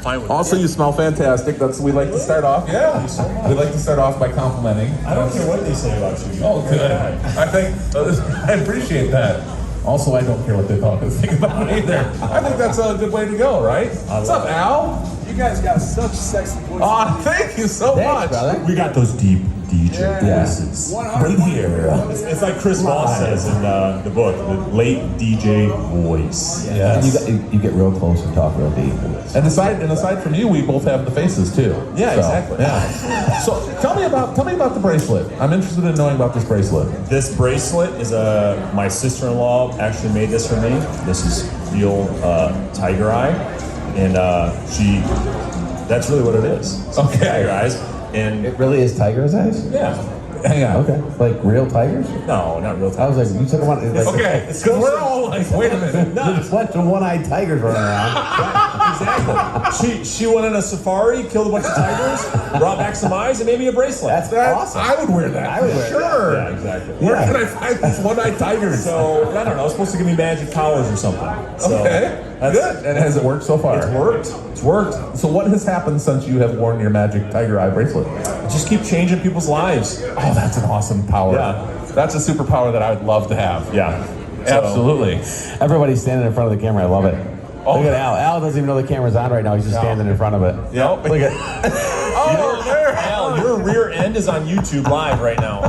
Fine with Also, you smell fantastic. We like to start off. Yeah. Thank you so much. We like to start off by complimenting. I don't care what they say about you. Oh, good. I think I appreciate that. Also, I don't care what they think about me either. I think that's a good way to go, right? What's up, Al? You guys got such sexy voices. Oh, thank you so much. Brother. We got those deep DJ voices. Right here. It's like Chris Voss says in the book, the late DJ voice. Yes. You get real close and talk real deep. And aside from you, we both have the faces too. Yeah, So, exactly. Yeah. So tell me about the bracelet. I'm interested in knowing about this bracelet. This bracelet is my sister-in-law actually made this for me. This is real tiger eye, and that's really what it is. It's Okay. tiger eyes, and It really is tiger's eyes? yeah. Hang on. Okay. Like real tigers? No, not real I was tigers. like, you took one. Like, Okay. It's Because we're all like, wait a minute. There's a bunch of one-eyed tigers running around. Exactly. She went on a safari, killed a bunch of tigers, brought back some eyes, and made me a bracelet. That's awesome. I would wear that. I would wear Sure. Yeah, exactly. Where can I find these one-eyed tigers? So I don't know. It's supposed to give me magic powers or something. So Okay. that's Good. And has it worked so far? It's worked. It's worked. So what has happened since you have worn your magic tiger eye bracelet? Just keep changing people's lives. Oh, that's an awesome power. Yeah. That's a superpower that I would love to have. Yeah. So- Absolutely. Everybody's standing in front of the camera. I love it. Oh. Look at Al. Al doesn't even know the camera's on right now. He's just standing in front of it. Yep. Look at. Oh, there. Al, your rear end is on YouTube live right now.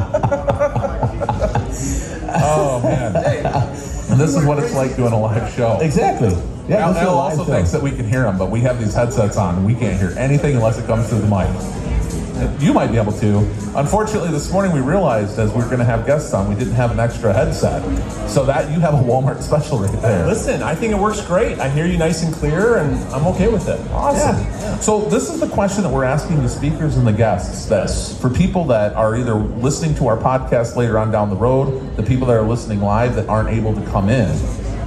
Oh, man. And this is what it's like doing a live show. Exactly. Yeah. Al, this is a Al live also show. thinks that we can hear him, but we have these headsets on and we can't hear anything unless it comes through the mic. You might be able to. Unfortunately, this morning we realized as we were going to have guests on, we didn't have an extra headset. So that you have a Walmart special right there. Listen, I think it works great. I hear you nice and clear, and I'm okay with it. Awesome. Yeah. So this is the question that we're asking the speakers and the guests. That's for people that are either listening to our podcast later on down the road, the people that are listening live that aren't able to come in.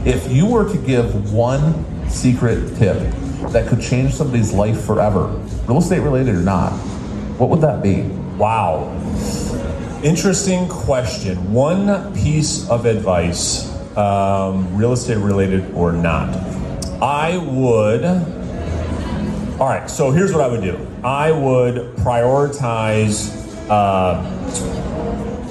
If you were to give one secret tip that could change somebody's life forever, real estate related or not, what would that be? Wow. Interesting question. One piece of advice, real estate related or not. All right, so here's what I would do. I would prioritize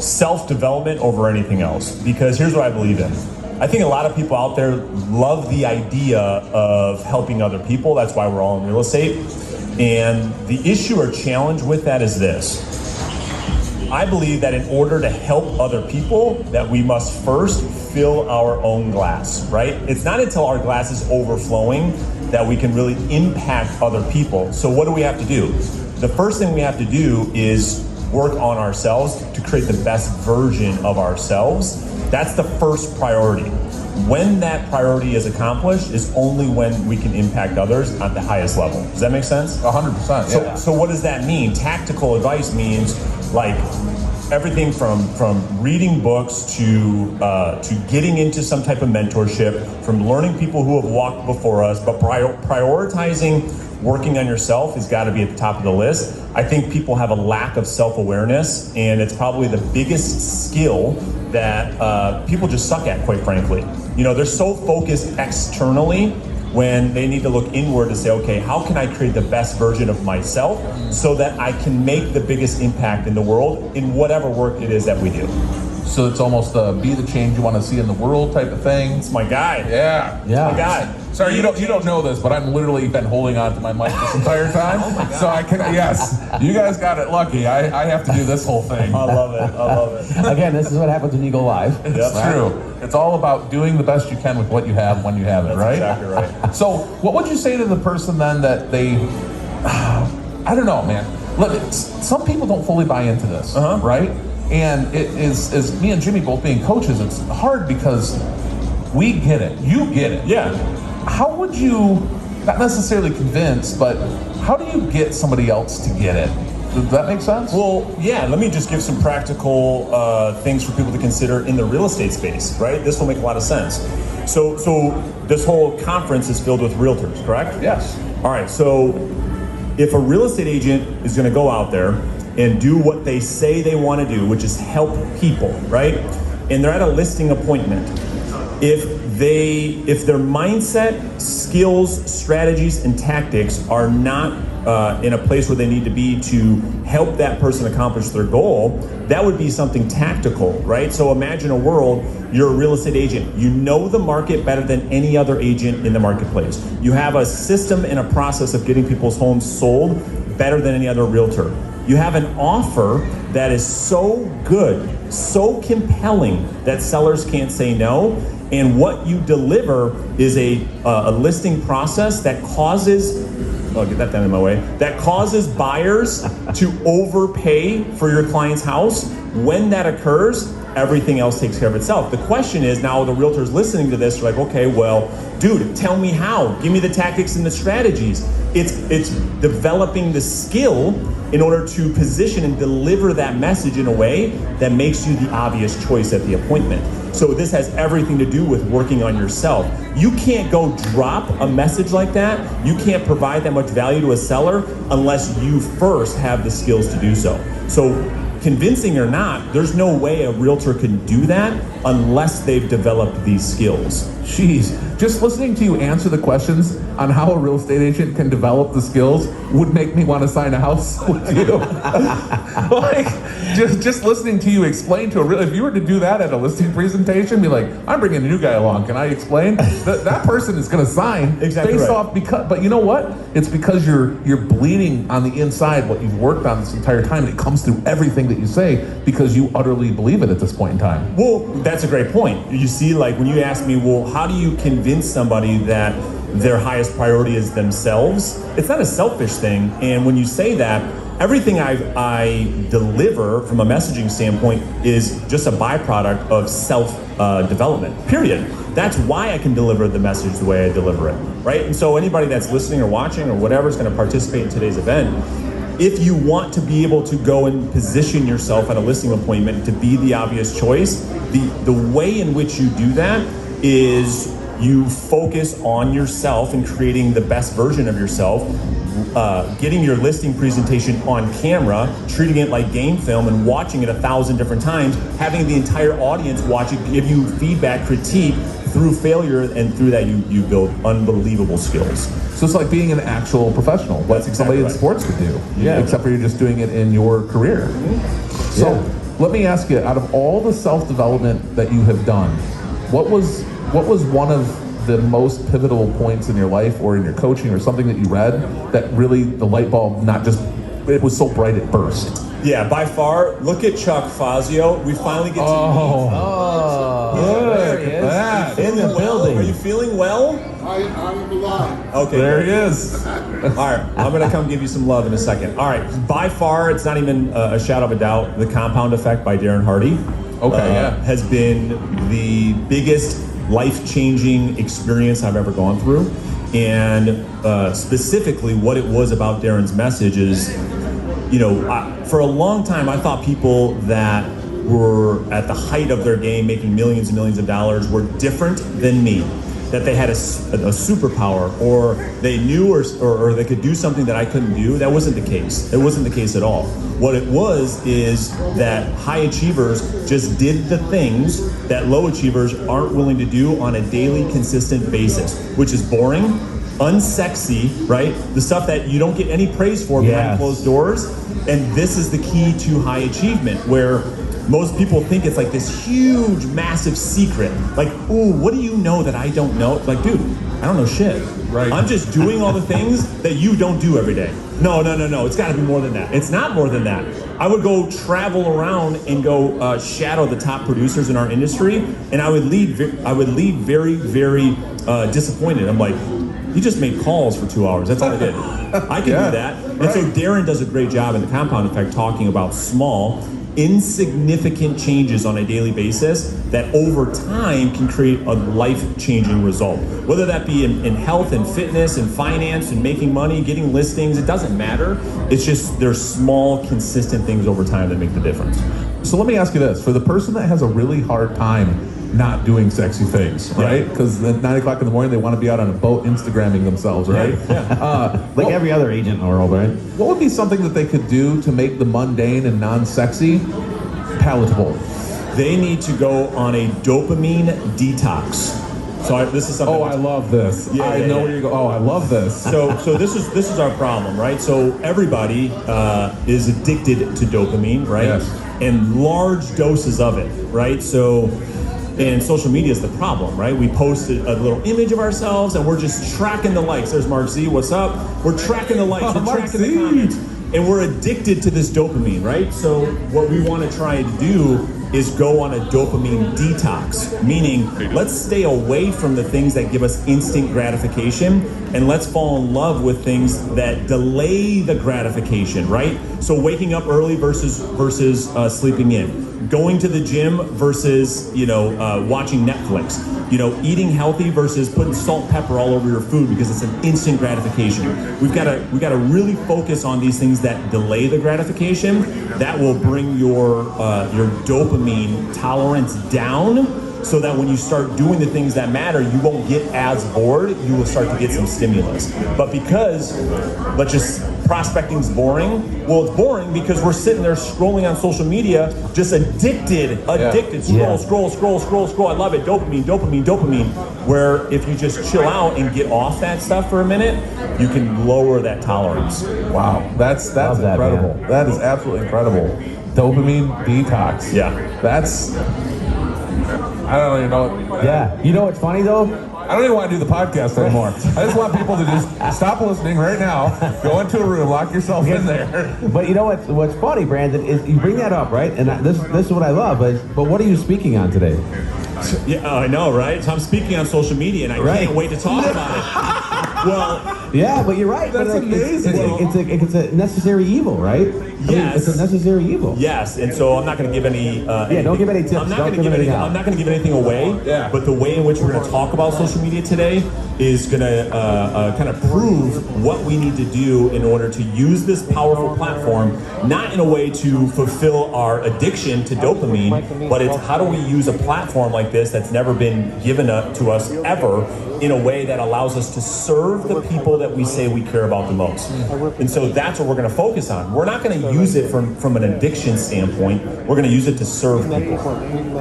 self-development over anything else, because here's what I believe in. I think a lot of people out there love the idea of helping other people. That's why we're all in real estate. And the issue or challenge with that is this. I believe that in order to help other people, that we must first fill our own glass, right? It's not until our glass is overflowing that we can really impact other people. So what do we have to do? The first thing we have to do is work on ourselves to create the best version of ourselves. That's the first priority. When that priority is accomplished is only when we can impact others at the highest level. Does that make sense? 100%. Yeah. So what does that mean? Tactical advice means like everything from reading books to getting into some type of mentorship, from learning people who have walked before us, but prioritizing working on yourself has got to be at the top of the list. I think people have a lack of self-awareness, and it's probably the biggest skill that people just suck at, quite frankly. You know, they're so focused externally when they need to look inward to say, okay, how can I create the best version of myself so that I can make the biggest impact in the world in whatever work it is that we do. So it's almost be the change you want to see in the world type of thing. It's my guy. Yeah. Yeah. My guy. Sorry, you don't know this, but I've literally been holding on to my mic this entire time. Oh my God. So I can, yes, you guys got it lucky. I have to do this whole thing. I love it. I love it. Again, this is what happens when you go live. It's true. It's all about doing the best you can with what you have when you have it, That's right? exactly right. So what would you say to the person then that they, I don't know, man. Look, some people don't fully buy into this, right? And it is me and Jimmy both being coaches, it's hard because we get it. You get it. Yeah. How would you, not necessarily convince, but how do you get somebody else to get it? Does that make sense? Well, yeah, let me just give some practical things for people to consider in the real estate space, right? This will make a lot of sense. So this whole conference is filled with realtors, correct? Yes. All right, so if a real estate agent is gonna go out there and do what they say they wanna do, which is help people, right? And they're at a listing appointment. If if their mindset, skills, strategies, and tactics are not in a place where they need to be to help that person accomplish their goal, that would be something tactical, right? So imagine a world, you're a real estate agent. You know the market better than any other agent in the marketplace. You have a system and a process of getting people's homes sold better than any other realtor. You have an offer that is so good, so compelling that sellers can't say no. And what you deliver is a listing process that causes, I'll get that down in my way, that causes buyers to overpay for your client's house. When that occurs, everything else takes care of itself. The question is, now the realtors listening to this are like, okay, well, dude, tell me how. Give me the tactics and the strategies. It's developing the skill in order to position and deliver that message in a way that makes you the obvious choice at the appointment. So this has everything to do with working on yourself. You can't go drop a message like that. You can't provide that much value to a seller unless you first have the skills to do so. So convincing or not, there's no way a realtor can do that unless they've developed these skills. Jeez, just listening to you answer the questions on how a real estate agent can develop the skills would make me want to sign a house with you. Like, just listening to you explain to a real, if you were to do that at a listing presentation, be like, I'm bringing a new guy along, can I explain? That person is going to sign exactly based right. off, because, but you know what? It's because you're bleeding on the inside what you've worked on this entire time, and it comes through everything that you say because you utterly believe it at this point in time. Well, that's a great point. You see, like when you ask me, well, how do you convince somebody that their highest priority is themselves? It's not a selfish thing. And when you say that, everything I deliver from a messaging standpoint is just a byproduct of self-development, period. That's why I can deliver the message the way I deliver it, right? And so anybody that's listening or watching or whatever is going to participate in today's event, if you want to be able to go and position yourself at a listing appointment to be the obvious choice, the way in which you do that is you focus on yourself and creating the best version of yourself, getting your listing presentation on camera, treating it like game film and watching it 1,000 different times, having the entire audience watch it, give you feedback, critique through failure, and through that you build unbelievable skills. So it's like being an actual professional, what That's exactly somebody in right. sports could do, Yeah. except for you're just doing it in your career. So let me ask you, out of all the self-development that you have done, what was one of the most pivotal points in your life or in your coaching or something that you read that really the light bulb it was so bright it burst? Yeah, by far, look at Chuck Fazio. We finally get to meet. There he is. In the building. Are you feeling well? I'm alive. Okay. There he is. All right, I'm gonna come give you some love in a second. All right, by far, it's not even a shadow of a doubt, The Compound Effect by Darren Hardy has been the biggest life-changing experience I've ever gone through. And specifically what it was about Darren's message is, for a long time I thought people that were at the height of their game, making millions and millions of dollars, were different than me. That they had a superpower, or they knew or they could do something that I couldn't do. That wasn't the case. It wasn't the case at all. What it was is that high achievers just did the things that low achievers aren't willing to do on a daily, consistent basis, which is boring, unsexy, right? The stuff that you don't get any praise for behind closed doors. And this is the key to high achievement, where most people think it's like this huge, massive secret. Like, ooh, what do you know that I don't know? Like, dude, I don't know shit. Right. I'm just doing all the things that you don't do every day. No. It's got to be more than that. It's not more than that. I would go travel around and go shadow the top producers in our industry, and I would leave very, very disappointed. I'm like, you just made calls for 2 hours. That's all I did. I can do that. And so Darren does a great job in The Compound Effect talking about small, insignificant changes on a daily basis that over time can create a life-changing result. Whether that be in health and fitness and finance and making money, getting listings, it doesn't matter. It's just there's small, consistent things over time that make the difference. So let me ask you this. For the person that has a really hard time not doing sexy things, right? Because at 9 o'clock in the morning, they want to be out on a boat Instagramming themselves, right? Like every other agent in the world, right? What would be something that they could do to make the mundane and non-sexy palatable? They need to go on a dopamine detox. So this is something. Oh, I love this. I know where you go. Oh, I love this. So this is our problem, right? So everybody is addicted to dopamine, right? Yes. And large doses of it, right? So, and social media is the problem, right? We post a little image of ourselves, and we're just tracking the likes. There's Mark Z. What's up? We're tracking the likes. We're tracking the comments, and we're addicted to this dopamine, right? So what we want to try to do is go on a dopamine detox, meaning let's stay away from the things that give us instant gratification, and let's fall in love with things that delay the gratification, right? So waking up early versus sleeping in, going to the gym versus watching Netflix, eating healthy versus putting salt and pepper all over your food because it's an instant gratification. We got to really focus on these things that delay the gratification. That will bring your dopamine tolerance down, so that when you start doing the things that matter, you won't get as bored. You will start to get some stimulus. But because prospecting's boring, well, it's boring because we're sitting there scrolling on social media, just addicted. Scroll. I love it. Dopamine. Where if you just chill out and get off that stuff for a minute, you can lower that tolerance. Wow, that's incredible. That is absolutely incredible. Dopamine detox. Yeah. That's, I don't even know. Yeah. You know what's funny though? I don't even want to do the podcast anymore. I just want people to just stop listening right now, go into a room, lock yourself in there. But you know what's funny, Brandon, is you bring that up, right? And this is what I love. But what are you speaking on today? Yeah, I know, right? So I'm speaking on social media, and I can't wait to talk about it. Well, yeah, but you're right. That's amazing. It's a necessary evil, right? Yes. It's a necessary evil. Yes, and so I'm not going to give any. Don't give any tips. I'm not going to give anything away. Yeah. But the way in which we're going to talk about social media today is going to kind of prove what we need to do in order to use this powerful platform, not in a way to fulfill our addiction to dopamine, but it's how do we use a platform like this that's never been given to us ever in a way that allows us to serve the people that we say we care about the most. And so that's what we're going to focus on. We're not going to use it from an addiction standpoint. We're going to use it to serve people.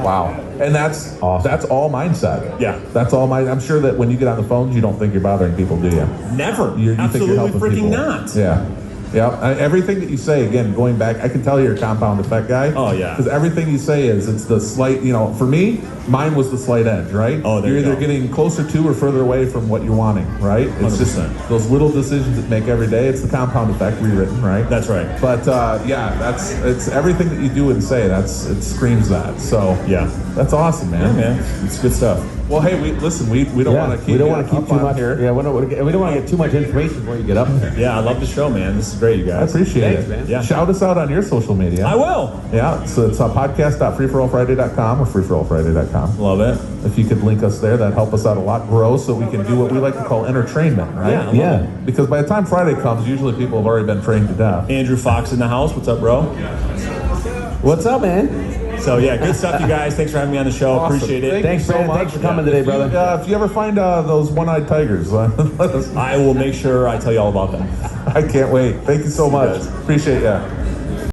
Wow. And that's awesome. That's all mindset. Yeah. That's all I'm sure that when you get on the phones, you don't think you're bothering people, do you? Never. You Absolutely think you're helping freaking people. not. Yeah. Yeah, everything that you say, again, going back, I can tell you're a compound effect guy. Oh, yeah. Because everything you say it's the slight, for me, mine was the slight edge, right? Oh, there you're you either go. getting closer to or further away from what you're wanting, right? It's 100%. just those little decisions that make every day. It's the compound effect rewritten, right? That's right. But it's everything that you do and say. It screams that. So Yeah. that's awesome, man. Yeah, man. It's good stuff. Well, hey, we don't want to keep too much here. Yeah, we don't want to get too much information before you get up there. Yeah, I love the show, man. This is great, you I guys. appreciate Thanks, it. man. Yeah. Shout us out on your social media. I will. Yeah, so it's podcast.freeforallfriday.com or freeforallfriday.com. Love it. If you could link us there, that'd help us out a lot, grow, so we can do what we like to call entertainment, right? Yeah, I love Yeah. Because by the time Friday comes, usually people have already been trained to death. Andrew Fox in the house. What's up, bro? What's up, man? So yeah, good stuff, you guys. Thanks for having me on the show. Awesome. Appreciate it. Thanks, you so Brandon. much. Thanks for coming today, brother. If you ever find those one-eyed tigers, let us know. I will make sure I tell you all about them. I can't wait. Thank you so much. guys. Appreciate ya.